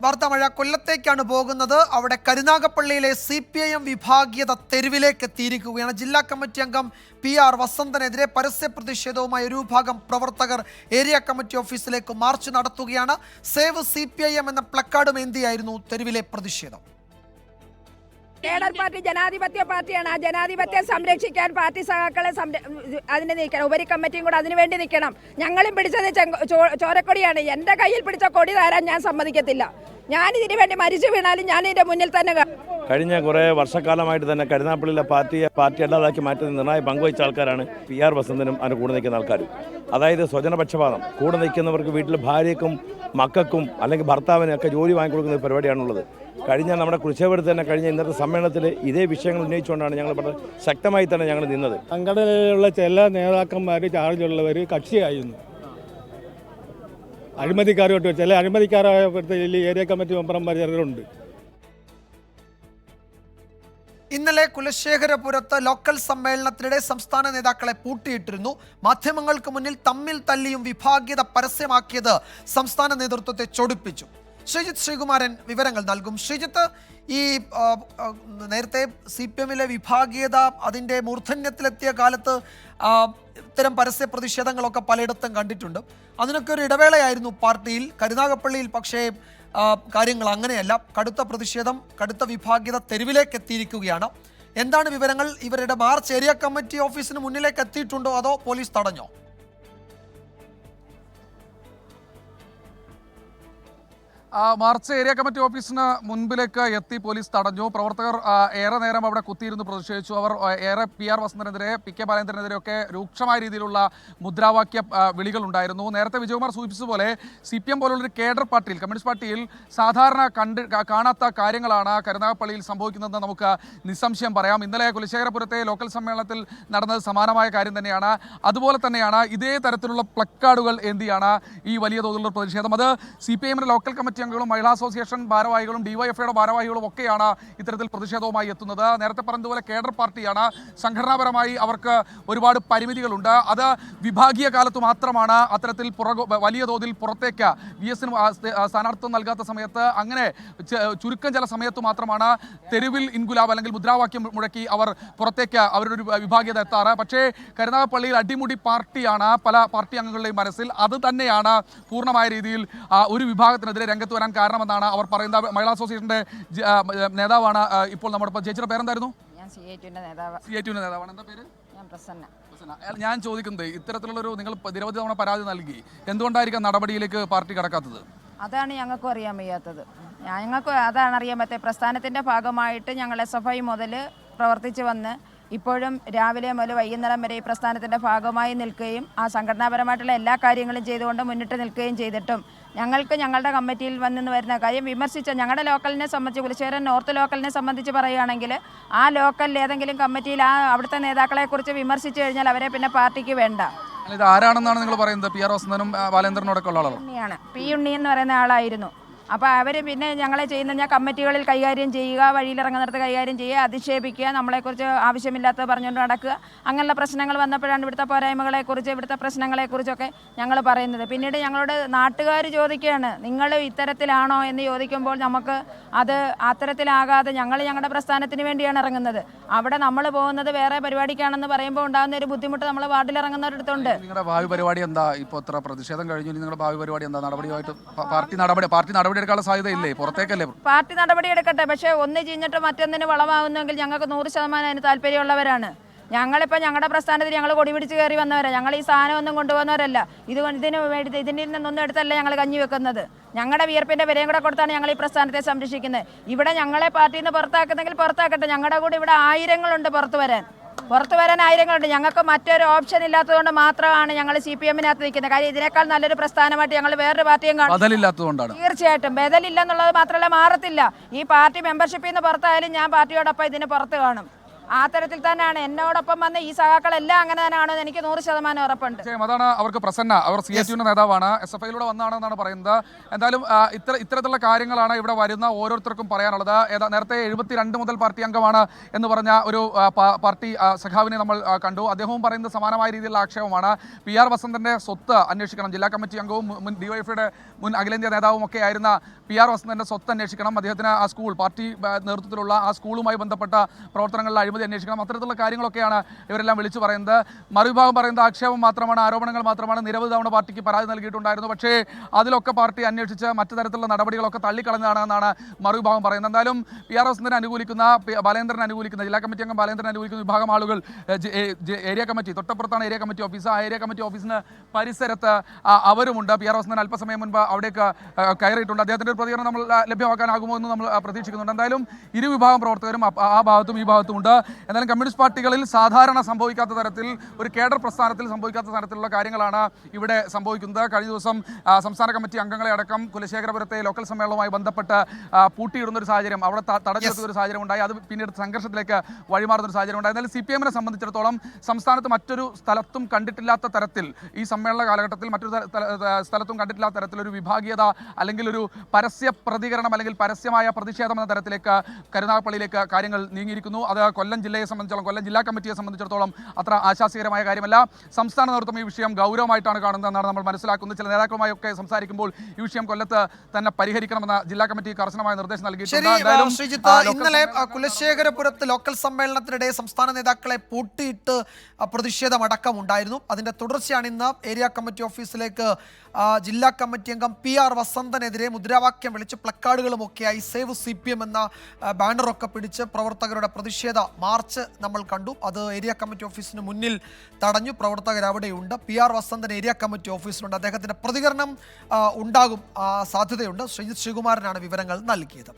വാർത്താമഴ കൊല്ലത്തേക്കാണ് പോകുന്നത്. അവിടെ കരുനാഗപ്പള്ളിയിലെ CPIM വിഭാഗീയത തെരുവിലേക്ക് എത്തിയിരിക്കുകയാണ്. ജില്ലാ കമ്മിറ്റി അംഗം PR വസന്തനെതിരെ പരസ്യ പ്രതിഷേധവുമായി ഒരു വിഭാഗം പ്രവർത്തകർ ഏരിയ കമ്മിറ്റി ഓഫീസിലേക്ക് മാർച്ച് നടത്തുകയാണ്. സേവ് CPIM എന്ന പ്ലക്കാർഡും ഏന്തിയായിരുന്നു തെരുവിലെ പ്രതിഷേധം. കേഡർ പാർട്ടി ജനാധിപത്യ പാർട്ടിയാണ്. ആ ജനാധിപത്യം സംരക്ഷിക്കാൻ പാർട്ടി സഖാക്കളെ അതിന് നിൽക്കണം. ഉപരി കമ്മിറ്റിയും കൂടെ അതിനു വേണ്ടി നിൽക്കണം. ഞങ്ങളും പിടിച്ചത് ചോരക്കൊടിയാണ്. എൻ്റെ കയ്യിൽ പിടിച്ച കൊടി താരാൻ ഞാൻ സമ്മതിക്കത്തില്ല. ഞാൻ ഇതിനു വേണ്ടി മരിച്ചു വീണാലും ഞാൻ ഇതിന്റെ മുന്നിൽ തന്നെ. കഴിഞ്ഞ കുറേ വർഷക്കാലമായിട്ട് തന്നെ കരുനാഗപ്പള്ളിയിലെ പാർട്ടി അല്ലാതാക്കി മാറ്റുന്ന നിർണായ പങ്കുവച്ച ആൾക്കാരാണ് PR വസന്തനും അതിന് കൂടെ നിൽക്കുന്ന ആൾക്കാരും. അതായത് സ്വജനപക്ഷപാതം. കൂടെ നിൽക്കുന്നവർക്ക് വീട്ടിൽ ഭാര്യയ്ക്കും മക്കൾക്കും അല്ലെങ്കിൽ ഭർത്താവിനൊക്കെ ജോലി വാങ്ങിക്കൊടുക്കുന്ന പരിപാടിയാണുള്ളത്. കഴിഞ്ഞ നമ്മുടെ കുരിശേപുരത്ത് തന്നെ കഴിഞ്ഞ ഇന്നത്തെ സമ്മേളനത്തിൽ ഇതേ വിഷയങ്ങൾ ഉന്നയിച്ചുകൊണ്ടാണ് ഞങ്ങൾ വളരെ ശക്തമായി തന്നെ ഞങ്ങൾ നിന്നത്. സംഘടനയിലുള്ള ചില നേതാക്കന്മാർ ചാർജുള്ളവർ കക്ഷിയായിരുന്നു. അഴിമതിക്കാരോട്ട് ചില അഴിമതിക്കാരായപ്പോഴത്തേക്ക് ഏരിയ കമ്മിറ്റി മെമ്പർമാർ ചിലരുണ്ട്. ഇന്നലെ കുലശേഖരപുരത്ത് ലോക്കൽ സമ്മേളനത്തിനിടെ സംസ്ഥാന നേതാക്കളെ പൂട്ടിയിട്ടിരുന്നു. മാധ്യമങ്ങൾക്ക് മുന്നിൽ തമ്മിൽ തല്ലിയും വിഭാഗീയത പരസ്യമാക്കിയത് സംസ്ഥാന നേതൃത്വത്തെ ചൊടിപ്പിച്ചു. ശ്രീജിത്ത് ശ്രീകുമാരൻ വിവരങ്ങൾ നൽകും. ശ്രീജിത്ത്, ഈ നേരത്തെ CPMലെ വിഭാഗീയത അതിൻ്റെ മൂർധന്യത്തിലെത്തിയ കാലത്ത് ഇത്തരം പരസ്യ പ്രതിഷേധങ്ങളൊക്കെ പലയിടത്തും കണ്ടിട്ടുണ്ട്. അതിനൊക്കെ ഒരു ഇടവേളയായിരുന്നു പാർട്ടിയിൽ. കരുനാഗപ്പള്ളിയിൽ പക്ഷേ കാര്യങ്ങൾ അങ്ങനെയല്ല. കടുത്ത പ്രതിഷേധം, കടുത്ത വിഭാഗീയത തെരുവിലേക്ക് എത്തിയിരിക്കുകയാണ്. എന്താണ് വിവരങ്ങൾ? ഇവരുടെ മാർച്ച് ഏരിയ കമ്മിറ്റി ഓഫീസിന് മുന്നിലേക്ക് എത്തിയിട്ടുണ്ടോ അതോ പോലീസ് തടഞ്ഞോ? മാർച്ച് ഏരിയ കമ്മിറ്റി ഓഫീസിന് മുൻപിലേക്ക് എത്തി പോലീസ് തടഞ്ഞു. പ്രവർത്തകർ ഏറെ നേരം അവിടെ കുത്തിയിരുന്ന് പ്രതിഷേധിച്ചു. അവർ ഏറെ PR വസന്തനെതിരെ, PK ബാലേന്ദ്രനെതിരെയൊക്കെ രൂക്ഷമായ രീതിയിലുള്ള മുദ്രാവാക്യ വിളികൾ ഉണ്ടായിരുന്നു. നേരത്തെ വിജയകുമാർ സൂചിപ്പിച്ചതുപോലെ CPM പോലുള്ളൊരു കേഡർ പാർട്ടിയിൽ, കമ്മ്യൂണിസ്റ്റ് പാർട്ടിയിൽ സാധാരണ കാണാത്ത കാര്യങ്ങളാണ് കരുനാഗപ്പള്ളിയിൽ സംഭവിക്കുന്നതെന്ന് നമുക്ക് നിസ്സംശയം പറയാം. ഇന്നലെ കുലശേഖരപുരത്തെ ലോക്കൽ സമ്മേളനത്തിൽ നടന്നത് സമാനമായ കാര്യം തന്നെയാണ്. അതുപോലെ തന്നെയാണ് ഇതേ തരത്തിലുള്ള പ്ലക്കാർഡുകൾ എന്തിയാണ് ഈ വലിയ തോതിലുള്ള പ്രതിഷേധം. അത് CPIMന്റെ ലോക്കൽ കമ്മിറ്റി അംഗങ്ങളും മഹിളാ അസോസിയേഷൻ ഭാരവാഹികളും DYFIയുടെ ഭാരവാഹികളും ഒക്കെയാണ് ഇത്തരത്തിൽ പ്രതിഷേധവുമായി എത്തുന്നത്. നേരത്തെ പറഞ്ഞതുപോലെ കേഡർ പാർട്ടിയാണ്. സംഘടനാപരമായി അവർക്ക് ഒരുപാട് പരിമിതികളുണ്ട്. അത് വിഭാഗീയ കാലത്ത് മാത്രമാണ് അത്തരത്തിൽ വലിയ തോതിൽ പുറത്തേക്ക് VSന് സ്ഥാനാർത്ഥിത്വം നൽകാത്ത സമയത്ത്, അങ്ങനെ ചുരുക്കം ചില സമയത്ത് മാത്രമാണ് തെരുവിൽ ഇൻകുലാബ് അല്ലെങ്കിൽ മുദ്രാവാക്യം മുഴക്കി അവർ പുറത്തേക്ക് അവരുടെ ഒരു വിഭാഗീയത എത്താറ്. പക്ഷേ കരുനാഗപ്പള്ളിയിൽ അടിമുടി പാർട്ടിയാണ് പല പാർട്ടി അംഗങ്ങളുടെയും മനസ്സിൽ. അത് തന്നെയാണ് പൂർണ്ണമായ രീതിയിൽ ഒരു വിഭാഗത്തിനെതിരെ രംഗത്ത് വരാൻ കാരണമെന്നാണ് അവർ പറയുന്നത്. മഹിളാ അസോസിയേഷന്റെ നേതാവാണ് ഇപ്പോൾ നമ്മുടെ. ചേച്ചിയുടെ പേരെന്തായിരുന്നു? CITUവിന്റെ നേതാവാണ്. എന്താ പേര്? ഞാൻ ചോദിക്കുന്നത്, ഇത്തരത്തിലുള്ളൊരു നിങ്ങൾ നിരവധി തവണ പരാതി നൽകി, എന്തുകൊണ്ടായിരിക്കും നടപടിയിലേക്ക് പാർട്ടി കടക്കാത്തത്? അതാണ് ഞങ്ങൾക്കും അറിയാൻ വയ്യാത്തത്. ഞങ്ങൾക്ക് അതാണ് അറിയാൻ പറ്റാത്ത. പ്രസ്ഥാനത്തിൻ്റെ ഭാഗമായിട്ട് ഞങ്ങൾ SFI മുതൽ പ്രവർത്തിച്ച് വന്ന് ഇപ്പോഴും രാവിലെ മുതൽ വൈകുന്നേരം വരെ ഈ പ്രസ്ഥാനത്തിൻ്റെ ഭാഗമായി നിൽക്കുകയും ആ സംഘടനാപരമായിട്ടുള്ള എല്ലാ കാര്യങ്ങളും ചെയ്തുകൊണ്ട് മുന്നിട്ട് നിൽക്കുകയും ചെയ്തിട്ടും ഞങ്ങൾക്ക് ഞങ്ങളുടെ കമ്മിറ്റിയിൽ വന്നു വരുന്ന കാര്യം വിമർശിച്ച ഞങ്ങളുടെ ലോക്കലിനെ സംബന്ധിച്ച്, കുലശേഖരൻ നോർത്ത് ലോക്കലിനെ സംബന്ധിച്ച് പറയുകയാണെങ്കിൽ ആ ലോക്കലിൽ ഏതെങ്കിലും കമ്മിറ്റിയിൽ അവിടുത്തെ നേതാക്കളെക്കുറിച്ച് വിമർശിച്ചു കഴിഞ്ഞാൽ അവരെ പിന്നെ പാർട്ടിക്ക് വേണ്ട. ഇത് ആരാണെന്നാണ് നിങ്ങൾ പറയുന്നത്? PR വസന്തനും ബാലേന്ദ്രനോടൊക്കെ ഉള്ള ആളാണ്. P ഉണ്ണി എന്ന് പറയുന്ന ആളായിരുന്നു. അപ്പോൾ അവർ പിന്നെ ഞങ്ങളെ ചെയ്യുന്ന കമ്മിറ്റികളിൽ കൈകാര്യം ചെയ്യുക, വഴിയിലിറങ്ങുന്നിടത്ത് കൈകാര്യം ചെയ്യുക, അധിക്ഷേപിക്കുക, നമ്മളെക്കുറിച്ച് ആവശ്യമില്ലാത്തത് പറഞ്ഞുകൊണ്ട് നടക്കുക. അങ്ങനെയുള്ള പ്രശ്നങ്ങൾ വന്നപ്പോഴാണ് ഇവിടുത്തെ പോരായ്മകളെക്കുറിച്ച്, ഇവിടുത്തെ പ്രശ്നങ്ങളെക്കുറിച്ചൊക്കെ ഞങ്ങൾ പറയുന്നത്. പിന്നീട് ഞങ്ങളോട് നാട്ടുകാർ ചോദിക്കുകയാണ്, നിങ്ങൾ ഇത്തരത്തിലാണോ എന്ന് ചോദിക്കുമ്പോൾ നമുക്ക് അത് അത്തരത്തിലാകാതെ ഞങ്ങളുടെ പ്രസ്ഥാനത്തിന് വേണ്ടിയാണ് ഇറങ്ങുന്നത്. അവിടെ നമ്മൾ പോകുന്നത് വേറെ പരിപാടിക്കാണെന്ന് പറയുമ്പോൾ ഉണ്ടാകുന്ന ഒരു ബുദ്ധിമുട്ട് നമ്മൾ വാർഡിലിറങ്ങുന്നവരടുത്തുണ്ട്. നിങ്ങളുടെ ഭാവി പരിപാടി എന്താ? ഇപ്പോൾ ഇത്ര പ്രതിഷേധം കഴിഞ്ഞു, നിങ്ങളുടെ ഭാവി പരിപാടി എന്താ? നടപടിയായിട്ട് പാർട്ടി നടപടി എടുക്കാനുള്ള സാധ്യതയില്ലേ? പുറത്തേക്കല്ലേ പാർട്ടി നടപടി എടുക്കട്ടെ. പക്ഷേ ഒന്ന് ചീഞ്ഞിട്ട് മറ്റൊന്നിന് വളമാവുന്നെങ്കിൽ ഞങ്ങൾക്ക് 100% അതിന് താല്പര്യമുള്ളവരാണ്. ഞങ്ങളിപ്പോൾ ഞങ്ങളുടെ പ്രസ്ഥാനത്തിൽ ഞങ്ങൾ കൊടി പിടിച്ച് കയറി വന്നവരാണ്. ഞങ്ങൾ ഈ സാധനം ഒന്നും കൊണ്ടുപോകുന്നവരല്ല. ഇതിൽ നിന്നൊന്നും എടുത്തല്ല ഞങ്ങൾ കഞ്ഞി വെക്കുന്നത്. ഞങ്ങളുടെ വിയർപ്പിൻ്റെ വിലയും കൂടെ കൊടുത്താണ് ഞങ്ങൾ ഈ പ്രസ്ഥാനത്തെ സംരക്ഷിക്കുന്നത്. ഇവിടെ ഞങ്ങളെ പാർട്ടിയിൽ നിന്ന് പുറത്താക്കുന്നെങ്കിൽ പുറത്താക്കട്ടെ. ഞങ്ങളുടെ കൂടെ ഇവിടെ ആയിരങ്ങളുണ്ട് പുറത്തു വരാൻ ആയിരങ്ങളുണ്ട്. ഞങ്ങൾക്ക് മറ്റൊരു ഓപ്ഷൻ ഇല്ലാത്തതുകൊണ്ട് മാത്രമാണ് ഞങ്ങൾ CPMനകത്ത് നിൽക്കുന്നത്. കാര്യം ഇതിനേക്കാൾ നല്ലൊരു പ്രസ്ഥാനമായിട്ട് ഞങ്ങൾ വേറൊരു പാർട്ടിയും കാണും. തീർച്ചയായിട്ടും ബദലില്ലെന്നുള്ളത് മാത്രമല്ല, മാറത്തില്ല. ഈ പാർട്ടി മെമ്പർഷിപ്പിൽ നിന്ന് പുറത്തായാലും ഞാൻ പാർട്ടിയോടൊപ്പം ഇതിന് പുറത്ത് കാണും. ആ തരത്തിൽ തന്നെയാണ് എന്നോടൊപ്പം വന്ന ഈ സഖാക്കളെല്ലാം അങ്ങനെ തന്നെയാണെന്ന് എനിക്ക് 100% ഉറപ്പുണ്ട്. അതാണ് അവർക്ക് പ്രസന്ന, അവർ CSUവിന്റെ നേതാവാണ്, SFIയിലൂടെ വന്നതാണെന്നാണ് പറയുന്നത്. എന്തായാലും ഇത്തരത്തിലുള്ള കാര്യങ്ങളാണ് ഇവിടെ വരുന്ന ഓരോരുത്തർക്കും പറയാനുള്ളത്. നേരത്തെ 72 മുതൽ പാർട്ടി അംഗമാണ് എന്ന് പറഞ്ഞ ഒരു പാർട്ടി സഖാവിനെ നമ്മൾ കണ്ടു. അദ്ദേഹവും പറയുന്നത് സമാനമായ രീതിയിലുള്ള ആക്ഷേപമാണ്. PR വസന്തന്റെ സ്വത്ത് അന്വേഷിക്കണം. ജില്ലാ കമ്മിറ്റി അംഗവും മുൻ DYFയുടെ മുൻ അഖിലേന്ത്യാ നേതാവും ഒക്കെ ആയിരുന്ന PR വസന്തന്റെ സ്വത്ത് അന്വേഷിക്കണം. അദ്ദേഹത്തിന് ആ സ്കൂൾ, പാർട്ടി നേതൃത്വത്തിലുള്ള ആ സ്കൂളുമായി ബന്ധപ്പെട്ട പ്രവർത്തനങ്ങളിൽ അഴിമതി അന്വേഷിക്കണം. അത്തരത്തിലുള്ള കാര്യങ്ങളൊക്കെയാണ് ഇവരെല്ലാം വിളിച്ചു പറയുന്നത്. മറുവിഭാഗം പറയുന്നത് ആക്ഷേപം മാത്രമാണ്, ആരോപണങ്ങൾ മാത്രമാണ്. നിരവധി തവണ പാർട്ടിക്ക് പരാതി നൽകിയിട്ടുണ്ടായിരുന്നു. പക്ഷേ അതിലൊക്കെ പാർട്ടി അന്വേഷിച്ച് മറ്റു തരത്തിലുള്ള നടപടികളൊക്കെ തള്ളിക്കളഞ്ഞതാണെന്നാണ് മറുവിഭാഗം പറയുന്നത്. എന്തായാലും PR വസന്തനെ അനുകൂലിക്കുന്ന, ബാലേന്ദ്രനെ അനുകൂലിക്കുന്ന, ജില്ലാ കമ്മിറ്റി അംഗം ബാലേന്ദ്രനെ അനുകൂലിക്കുന്ന വിഭാഗം ആളുകൾ ഏരിയ കമ്മിറ്റി, തൊട്ടപ്പുറത്താണ് ഏരിയ കമ്മിറ്റി ഓഫീസ്, ആ ഏരിയ കമ്മിറ്റി ഓഫീസിന് പരിസരത്ത് അവരുമുണ്ട്. PR വസന്തൻ അല്പസമയം മുൻപ് അവിടേക്ക് കയറിയിട്ടുണ്ട്. അദ്ദേഹത്തിൻ്റെ ഒരു പ്രതികരണം നമ്മൾ ലഭ്യമാക്കാനാകുമോ എന്ന് നമ്മൾ പ്രതീക്ഷിക്കുന്നുണ്ട്. എന്തായാലും ഇരുവിഭാഗം പ്രവർത്തകരും ആ ഭാഗത്തും ഈ ഭാഗത്തുമുണ്ട്. എന്നാലും കമ്മ്യൂണിസ്റ്റ് പാർട്ടികളിൽ സാധാരണ സംഭവിക്കാത്ത തരത്തിൽ, ഒരു കേഡർ പ്രസ്ഥാനത്തിൽ സംഭവിക്കാത്ത തരത്തിലുള്ള കാര്യങ്ങളാണ് ഇവിടെ സംഭവിക്കുന്നത്. കഴിഞ്ഞ ദിവസം സംസ്ഥാന കമ്മിറ്റി അംഗങ്ങളെ അടക്കം കുലശേഖരപുരത്തെ ലോക്കൽ സമ്മേളനവുമായി ബന്ധപ്പെട്ട് പൂട്ടിയിടുന്ന ഒരു സാഹചര്യം, അവിടെ തടഞ്ഞെടുത്ത ഒരു സാഹചര്യം ഉണ്ടായി. അത് പിന്നീട് സംഘർഷത്തിലേക്ക് വഴിമാറുന്ന ഒരു സാഹചര്യം ഉണ്ടായി. എന്നാൽ CPM-നെ സംബന്ധിച്ചിടത്തോളം സംസ്ഥാനത്ത് മറ്റൊരു സ്ഥലത്തും കണ്ടിട്ടില്ലാത്ത തരത്തിൽ, ഈ സമ്മേളന കാലഘട്ടത്തിൽ മറ്റൊരു സ്ഥലത്തും കണ്ടിട്ടില്ലാത്ത തരത്തിലൊരു വിഭാഗീയത അല്ലെങ്കിൽ ഒരു പരസ്യ പ്രതികരണം അല്ലെങ്കിൽ പരസ്യമായ പ്രതിഷേധം എന്ന തരത്തിലേക്ക് കരുനാഗപ്പള്ളിയിലേക്ക് കാര്യങ്ങൾ നീങ്ങിയിരിക്കുന്നു. അത് കൊല്ലം ജില്ലയെ സംബന്ധിച്ചിടത്തോളം, കൊല്ലം ജില്ലാ കമ്മിറ്റിയെ സംബന്ധിച്ചിടത്തോളം അത്ര ആശാസ്യകരമായ കാര്യമല്ല. സംസ്ഥാന നേതൃത്വം ഈ വിഷയം ഗൗരവമായിട്ടാണ് കാണുന്നതെന്നാണ് നമ്മൾ മനസ്സിലാക്കുന്നത്. ചില നേതാക്കളുമായൊക്കെ സംസാരിക്കുമ്പോൾ ഈ വിഷയം കൊല്ലത്ത് തന്നെ പരിഹരിക്കണമെന്ന ജില്ലാ കമ്മിറ്റി കർശനമായ നിർദ്ദേശം നൽകിയിട്ടുണ്ട്. ശ്രീജിത്ത്, ഇന്നലെ കുലശേഖരപുരത്ത് ലോക്കൽ സമ്മേളനത്തിനിടെ സംസ്ഥാന നേതാക്കളെ പൂട്ടിയിട്ട് പ്രതിഷേധമടക്കം ഉണ്ടായിരുന്നു. അതിന്റെ തുടർച്ചയാണ് ഇന്ന് ഏരിയ കമ്മിറ്റി ഓഫീസിലേക്ക് ജില്ലാ കമ്മിറ്റി അംഗം PR വസന്തനെതിരെ മുദ്രാവാക്യം വിളിച്ച് പ്ലക്കാർഡുകളുമൊക്കെയായി സേവ് CPM എന്ന ബാനറൊക്കെ പിടിച്ച് പ്രവർത്തകരുടെ പ്രതിഷേധ മാർച്ച് നമ്മൾ കണ്ടു. അത് ഏരിയ കമ്മിറ്റി ഓഫീസിന് മുന്നിൽ തടഞ്ഞു. പ്രവർത്തകർ അവിടെയുണ്ട്. PR വസന്തൻ ഏരിയ കമ്മിറ്റി ഓഫീസിലുണ്ട്. അദ്ദേഹത്തിൻ്റെ പ്രതികരണം ഉണ്ടാകും സാധ്യതയുണ്ട്. ശ്രീജിത്ത് ശ്രീകുമാരനാണ് വിവരങ്ങൾ നൽകിയത്.